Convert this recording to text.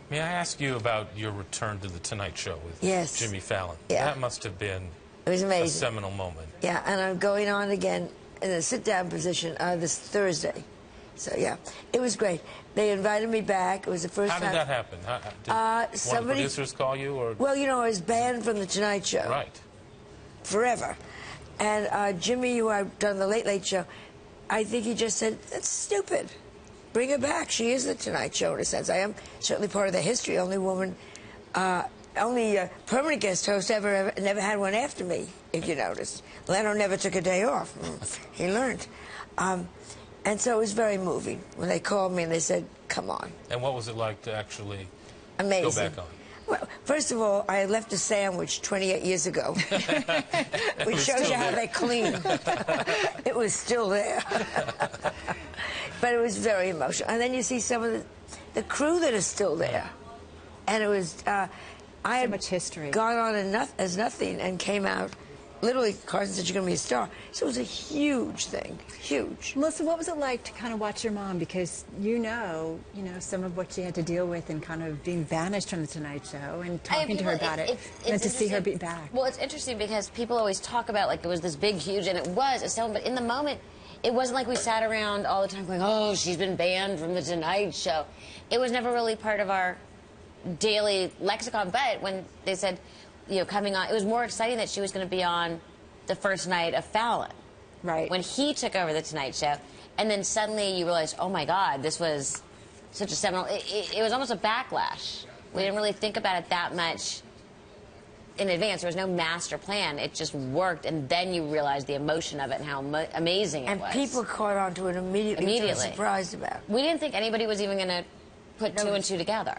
May I ask you about your return to The Tonight Show with Jimmy Fallon? Yeah. That must have been it was amazing. A seminal moment. Yeah, and I'm going on again in a sit-down position this Thursday. So, yeah, it was great. They invited me back. It was the first time. How did that happen? Did one of the producers call you? Or? Well, you know, I was banned from The Tonight Show. Right. Forever. And Jimmy, who I've done the Late Late Show, I think he just said, that's stupid. Bring her back. She is The Tonight Show in a sense. I am certainly part of the history. Only woman, only permanent guest host ever never had one after me, if you noticed. Leno never took a day off. He learned. And so it was very moving when they called me and they said, come on. And what was it like to actually go back on? Well, first of all, I left a sandwich 28 years ago, which shows you how they clean. It was still there. But it was very emotional. And then you see some of the crew that is still there. And it was, I had much history. Gone on as nothing and came out. Literally, Carson said, you're going to be a star. So it was a huge thing, huge. Melissa, what was it like to kind of watch your mom? Because you know, some of what she had to deal with and kind of being banished from The Tonight Show and talking to her about it. And to see her be back. Well, it's interesting because people always talk about, like, it was this big, huge, and it was a settlement. But in the moment, it wasn't like we sat around all the time going, oh, she's been banned from The Tonight Show. It was never really part of our daily lexicon. But when they said, you know, coming on, it was more exciting that she was going to be on the first night of Fallon. Right. When he took over The Tonight Show. And then suddenly you realize, oh, my God, this was such a seminal... It was almost a backlash. We didn't really think about it that much in advance. There was no master plan. It just worked, and then you realize the emotion of it and how amazing it was. And people caught on to it immediately. Immediately. Surprised about it. We didn't think anybody was even going to put two and two together.